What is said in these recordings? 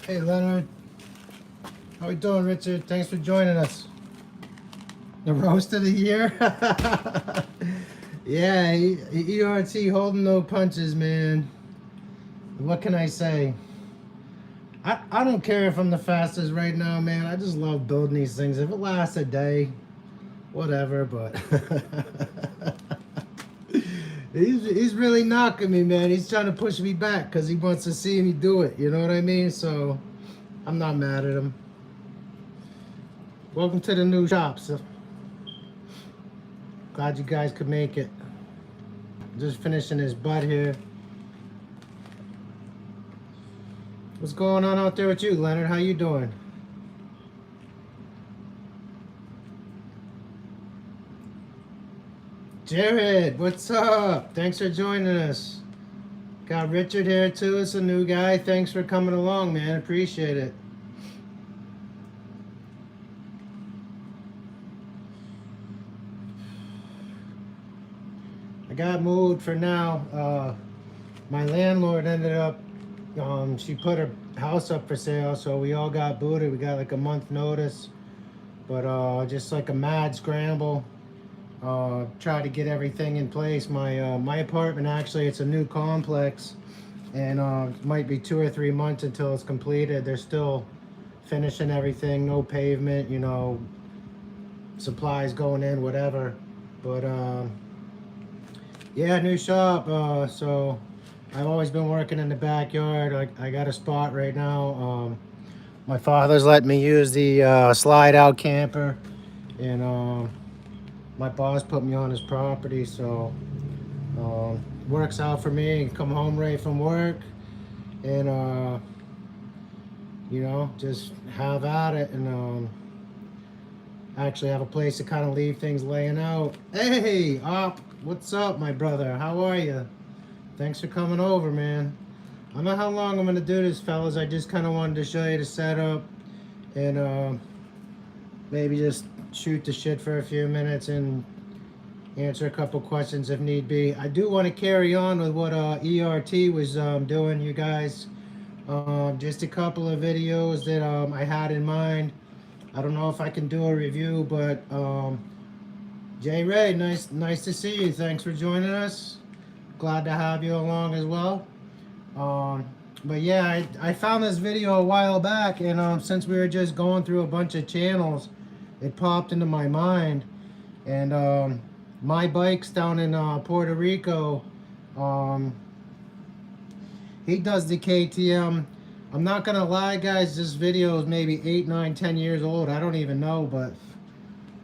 Hey Leonard, how we doing, Richard? Thanks for joining us. The roast of the year? Yeah, ERT holding no punches, man. What can I say? I don't care if I'm the fastest right now, man. I just love building these things. If it lasts a day, whatever, but he's really knocking me, man. He's trying to push me back because he wants to see me do it. You know what I mean? So I'm not mad at him. Welcome to the new shop. So glad you guys could make it. Just finishing his butt here. What's going on out there with you, Leonard? How you doing? Jared, what's up? Thanks for joining us. Got Richard here too. It's a new guy. Thanks for coming along, man. Appreciate it. I got moved for now. My landlord ended up, she put her house up for sale, so we all got booted. We got like a month notice, but just like a mad scramble. Try to get everything in place. My apartment, actually, it's a new complex, and it might be 2 or 3 months until it's completed. They're still finishing everything, no pavement, supplies going in, whatever. But yeah, new shop. So I've always been working in the backyard. I got a spot right now. My father's letting me use the slide out camper, and my boss put me on his property, so works out for me. Come home right from work, and just have at it, and actually have a place to kind of leave things laying out. Hey, Op, what's up, my brother? How are you? Thanks for coming over, man. I don't know how long I'm gonna do this, fellas. I just kind of wanted to show you the setup, and maybe just shoot the shit for a few minutes and answer a couple questions if need be. I do want to carry on with what ERT was doing, you guys. Just a couple of videos that I had in mind. I don't know if I can do a review, but Jay Ray, nice to see you. Thanks for joining us. Glad to have you along as well. But yeah, I found this video a while back, and since we were just going through a bunch of channels, it popped into my mind. And my bike's down in Puerto Rico. He does the KTM. I'm not gonna lie, guys, this video is maybe 8, 9, 10 years old. I don't even know, but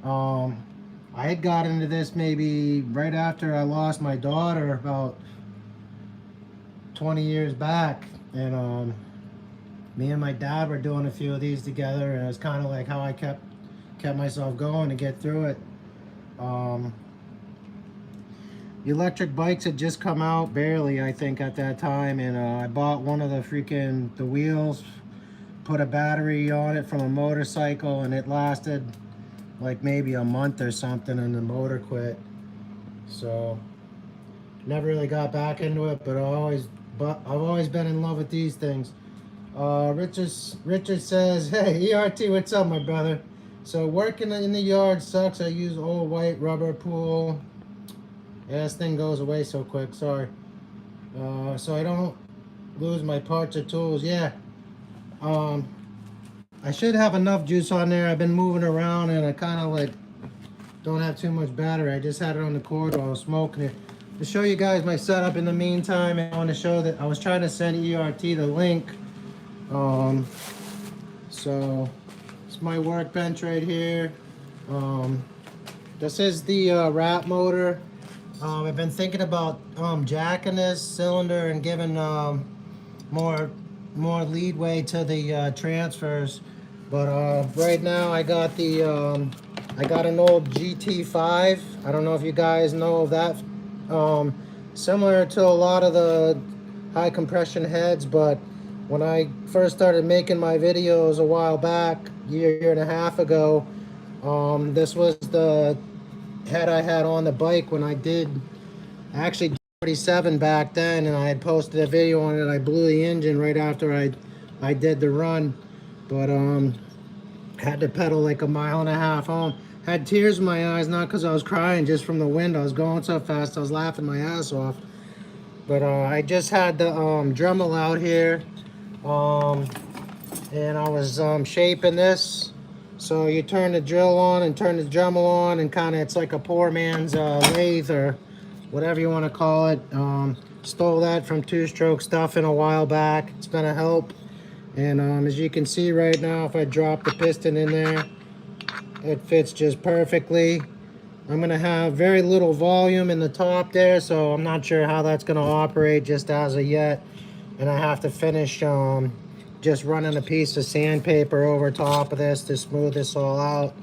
I had got into this maybe right after I lost my daughter about 20 years back, and me and my dad were doing a few of these together, and it was kind of like how I kept myself going to get through it. The electric bikes had just come out, barely, I think, at that time, and I bought one of the wheels, put a battery on it from a motorcycle, and it lasted like maybe a month or something, and the motor quit. So never really got back into it, but I've always been in love with these things. Richard says, hey, ERT, what's up, my brother? So working in the yard sucks. I use old white rubber pool. Yeah, this thing goes away so quick, sorry. So I don't lose my parts or tools. Yeah. I should have enough juice on there. I've been moving around, and I kind of like don't have too much battery. I just had it on the cord while I was smoking it. To show you guys my setup in the meantime, I want to show that I was trying to send ERT the link. So it's my workbench right here. This is the wrap motor. I've been thinking about jacking this cylinder and giving more leadway to the transfers, but right now I got I got an old GT5. I don't know if you guys know of that. Similar to a lot of the high compression heads, but when I first started making my videos a while back, year and a half ago, this was the head I had on the bike when I did actually 47 back then, and I had posted a video on it. I blew the engine right after I I did the run, but had to pedal like a mile and a half home. Had tears in my eyes, not because I was crying, just from the wind. I was going so fast, I was laughing my ass off. But I just had the Dremel out here, and I was shaping this. So you turn the drill on and turn the Dremel on, and kind of it's like a poor man's lathe or whatever you want to call it. Stole that from Two Stroke Stuffing a while back. It's been a help. And as you can see right now, if I drop the piston in there, it fits just perfectly. I'm gonna have very little volume in the top there, so I'm not sure how that's gonna operate just as of yet. And I have to finish just running a piece of sandpaper over top of this to smooth this all out.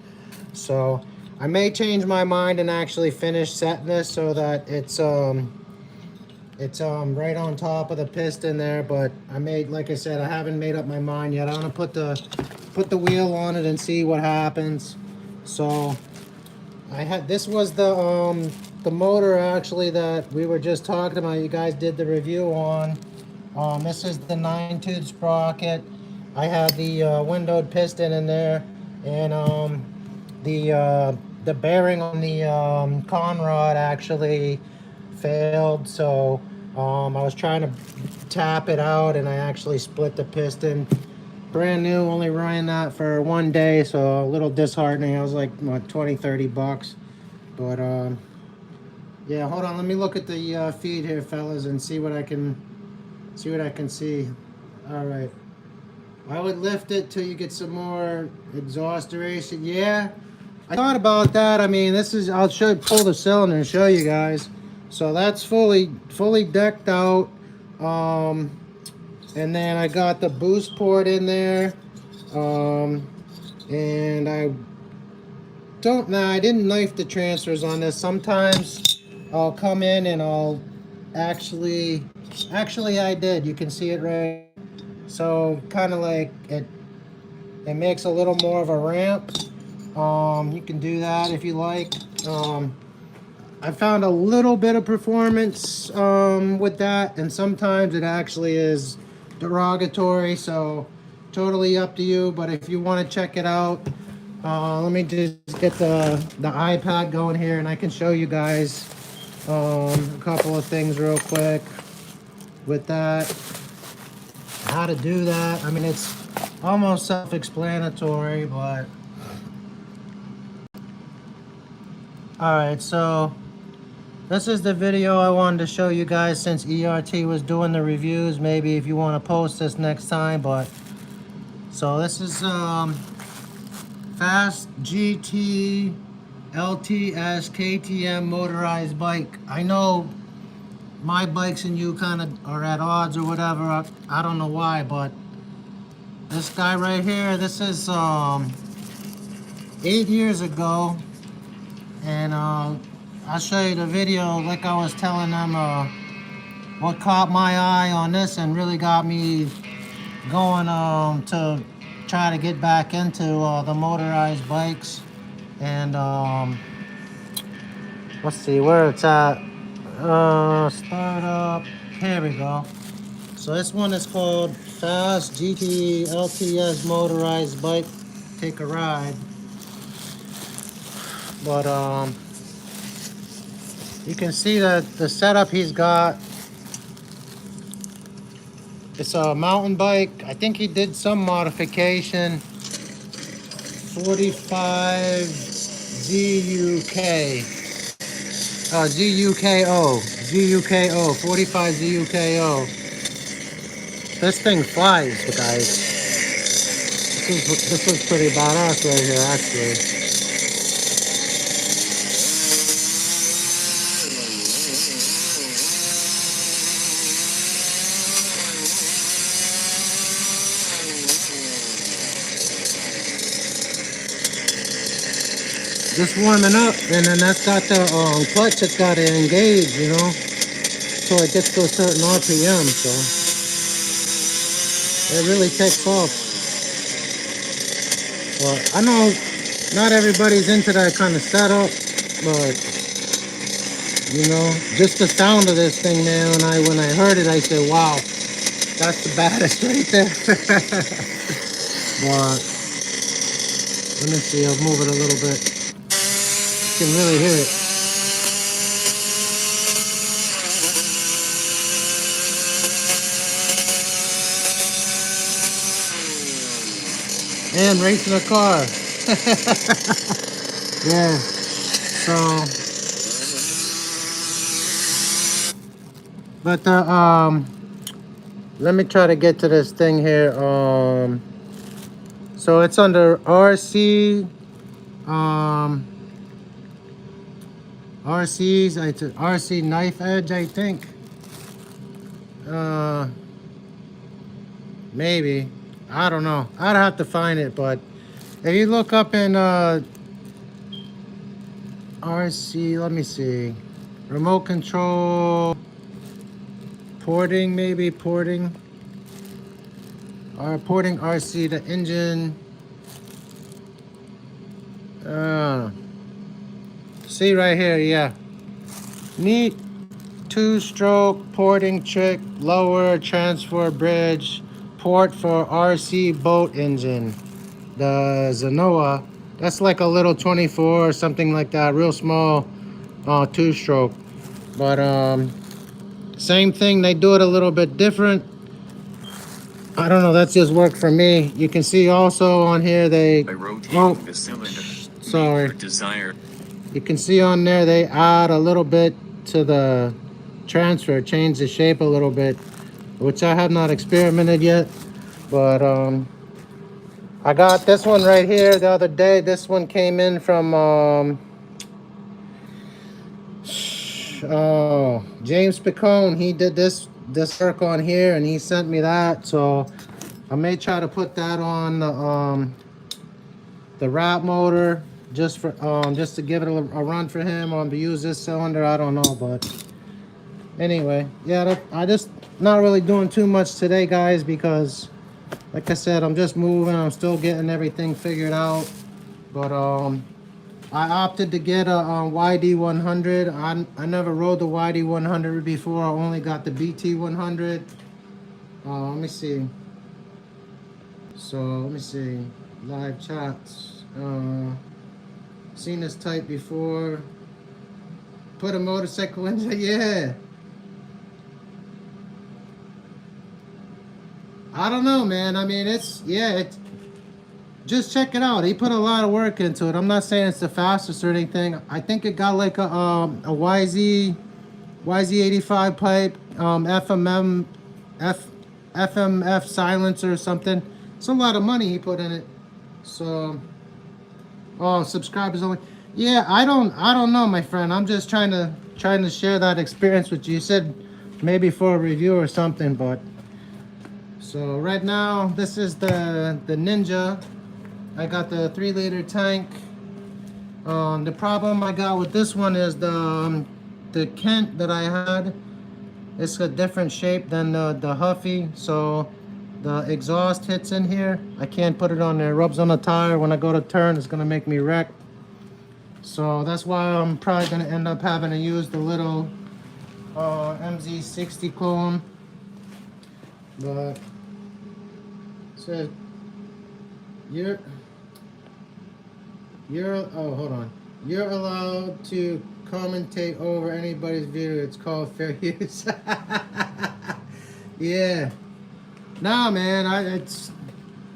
So I may change my mind and actually finish setting this so that it's right on top of the piston there. But like I said, I haven't made up my mind yet. I'm gonna put the wheel on it and see what happens. So this was the motor actually that we were just talking about. You guys did the review on. This is the 9-tooth sprocket. I had the windowed piston in there, and the bearing on the con rod actually failed. So I was trying to tap it out, and I actually split the piston. Brand new, only running that for one day, so a little disheartening. I was like, what, $20-30. But yeah, hold on, let me look at the feed here, fellas, and see what I can see. All right, I would lift it till you get some more exhaust duration. Yeah, I thought about that. I mean, this is, I'll pull the cylinder and show you guys. So that's fully decked out. And then I got the boost port in there. And I didn't knife the transfers on this. Sometimes I'll come in and I'll actually I did. You can see it right. So kind of like it makes a little more of a ramp. You can do that if you like. I found a little bit of performance with that, and sometimes it actually is derogatory, so totally up to you. But if you want to check it out, let me just get the iPad going here, and I can show you guys a couple of things real quick with that, how to do that. I mean, it's almost self-explanatory, but all right, so this is the video I wanted to show you guys since ERT was doing the reviews. Maybe if you want to post this next time, but so this is Fast GT LTS KTM motorized bike. I know my bikes and you kind of are at odds or whatever. I don't know why, but this guy right here, this is 8 years ago, and I'll show you the video. Like I was telling them, what caught my eye on this and really got me going to try to get back into the motorized bikes. And let's see where it's at. Start up. Here we go. So this one is called Fast GT LTS motorized bike. Take a ride. But you can see that the setup he's got, it's a mountain bike. I think he did some modification. 45 ZUK. ZUKO, 45 ZUKO. This thing flies, guys. This was pretty badass right here, actually. Just warming up, and then that's got the clutch that's got to engage, you know, so it gets to a certain RPM, so it really takes off. Well, I know not everybody's into that kind of setup, but you know, just the sound of this thing, man, when I heard it, I said, wow. That's the baddest right there. But let me see, I'll move it a little bit. You can really hear it. And racing a car. Yeah. So, but let me try to get to this thing here. So it's under RC. It's an RC knife edge, I think. Maybe. I don't know. I'd have to find it, but if you look up in RC, let me see. Remote control porting, maybe porting. Or porting RC, the engine. See right here, yeah. Neat two-stroke porting trick, lower transfer bridge, port for RC boat engine. The Zenoa, that's like a little 24 or something like that, real small two-stroke. But same thing, they do it a little bit different. I don't know, that's just worked for me. You can see also on here they the cylinder. Sorry. You can see on there they add a little bit to the transfer, change the shape a little bit, which I have not experimented yet. But I got this one right here the other day. This one came in from James Picone. He did this work on here and he sent me that, so I may try to put that on the wrap motor just to give it a run for him, or to use this cylinder. I don't know, but anyway, yeah, I just not really doing too much today, guys, because like I said, I'm just moving. I'm still getting everything figured out. But I opted to get a YD100. I never rode the YD100 before. I only got the BT100. Let me see. So let me see. Live chats. Seen this type before. Put a motorcycle in. Yeah. I don't know, man. I mean, it's just check it out. He put a lot of work into it. I'm not saying it's the fastest or anything. I think it got like a YZ85 pipe, FMF silencer or something. It's a lot of money he put in it. So, subscribers only. Yeah, I don't know, my friend. I'm just trying to share that experience with you. You said maybe for a review or something, but so right now this is the Ninja. I got the 3-liter tank. The problem I got with this one is the Kent that I had. It's a different shape than the Huffy, so the exhaust hits in here. I can't put it on there. It rubs on the tire. When I go to turn, it's gonna make me wreck. So that's why I'm probably gonna end up having to use the little MZ60 clone. But so you're hold on. You're allowed to commentate over anybody's video. It's called fair use. Yeah. Nah, man. It's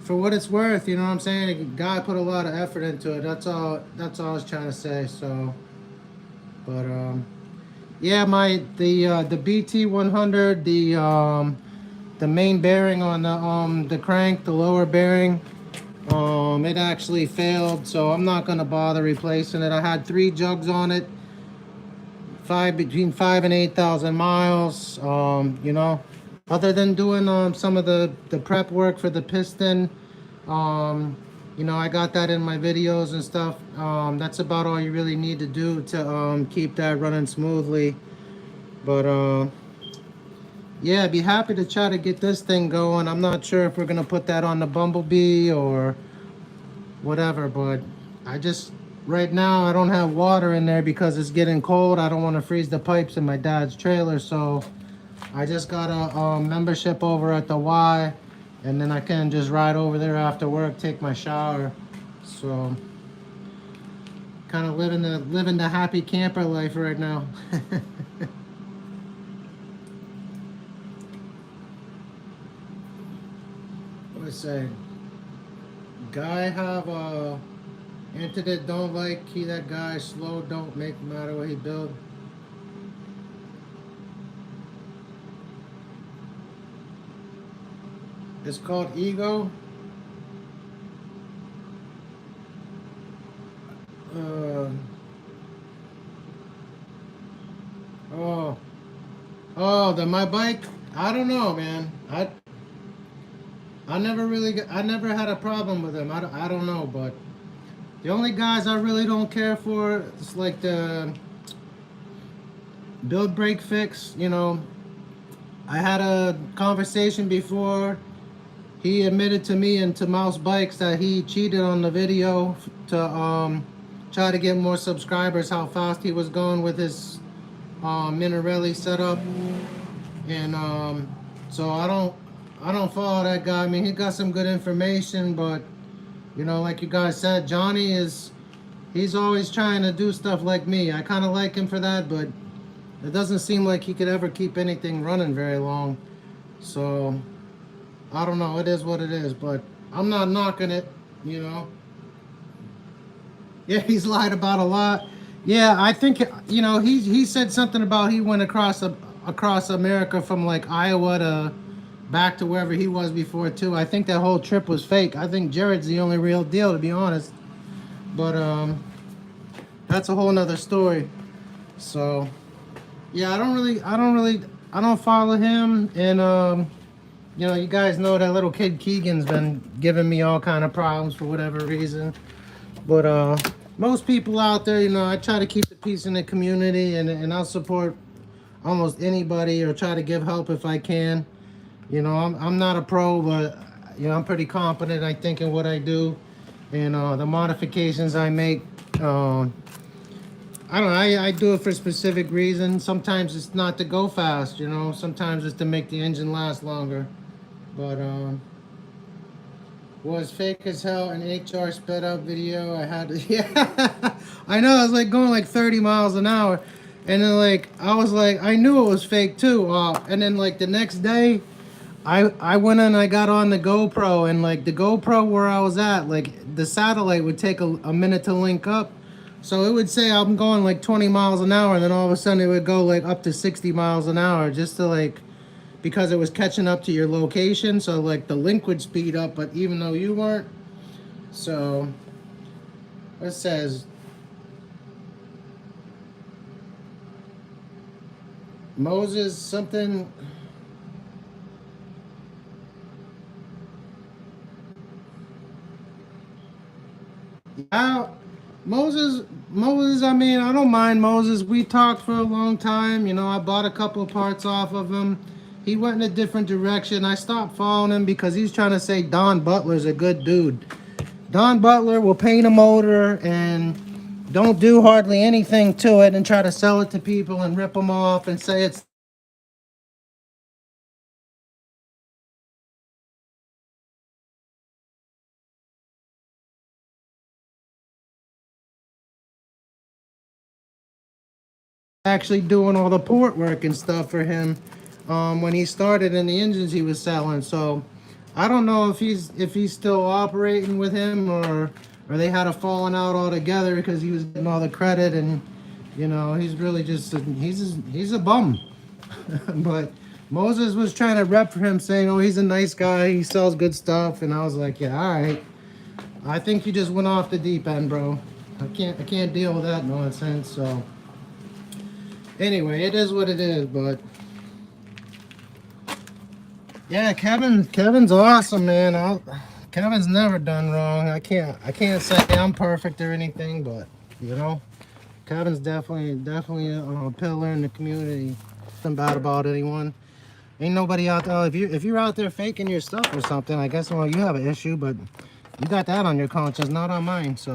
for what it's worth. You know what I'm saying? The guy put a lot of effort into it. That's all I was trying to say. So, but yeah, the BT100, the main bearing on the crank, the lower bearing, it actually failed, so I'm not gonna bother replacing it. I had 3 jugs on it, between 5 and 8,000 miles. You know, other than doing some of the prep work for the piston, you know, I got that in my videos and stuff. That's about all you really need to do to keep that running smoothly. But yeah, I'd be happy to try to get this thing going. I'm not sure if we're gonna put that on the Bumblebee or whatever, but right now I don't have water in there because it's getting cold. I don't want to freeze the pipes in my dad's trailer, so I just got a membership over at the Y, and then I can just ride over there after work, take my shower. So kind of living the happy camper life right now. Let's say, guy have a internet don't like, he that guy slow don't make no matter what he build. It's called ego. Uh, oh, my bike. I don't know, man. I never had a problem with them. I don't know, but the only guys I really don't care for is like the build break fix. You know, I had a conversation before. He admitted to me and to Mouse Bikes that he cheated on the video to try to get more subscribers. How fast he was going with his Minarelli setup, and so I don't follow that guy. I mean, he got some good information, but you know, like you guys said, Johnny he's always trying to do stuff like me. I kind of like him for that, but it doesn't seem like he could ever keep anything running very long. So I don't know. It is what it is, but I'm not knocking it, you know. Yeah, he's lied about a lot. Yeah, I think, you know, he said something about he went across America from like Iowa to back to wherever he was before too. I think that whole trip was fake. I think Jared's the only real deal, to be honest. But that's a whole nother story. So yeah, I don't follow him, and you know, you guys know that little kid Keegan's been giving me all kind of problems for whatever reason. But most people out there, you know, I try to keep the peace in the community, and I'll support almost anybody or try to give help if I can. You know, I'm not a pro, but you know, I'm pretty confident, I think, in what I do, and the modifications I make. I don't know, I do it for specific reasons. Sometimes it's not to go fast, you know. Sometimes it's to make the engine last longer. But was fake as hell an HR sped up video. I had to, yeah. I know, I was like going like 30 miles an hour. And then like, I was like, I knew it was fake too. And then like the next day, I went and I got on the GoPro, and like the GoPro where I was at, like the satellite would take a minute to link up. So it would say I'm going like 20 miles an hour, and then all of a sudden it would go like up to 60 miles an hour just to like, because it was catching up to your location. So like the link would speed up, but even though you weren't. So it says Moses something. Moses, I mean, I don't mind Moses. We talked for a long time. You know, I bought a couple of parts off of him. He went in a different direction. I stopped following him because he's trying to say Don Butler's a good dude. Don Butler will paint a motor and don't do hardly anything to it and try to sell it to people and rip them off and say it's actually doing all the port work and stuff for him when he started in the engines he was selling. So I don't know if he's still operating with him, or they had a falling out altogether because he was getting all the credit, and you know, he's really just he's a bum. But Moses was trying to rep for him, saying, oh, he's a nice guy, he sells good stuff, and I was like, yeah, all right. I think you just went off the deep end, bro. I can't deal with that nonsense. So anyway, it is what it is. But yeah, Kevin's awesome, man. Kevin's never done wrong. I can't say I'm perfect or anything, but you know, Kevin's definitely a pillar in the community. Nothing bad about anyone. Ain't nobody out there. If you're out there faking your stuff or something, I guess, well, you have an issue, but you got that on your conscience, not on mine. So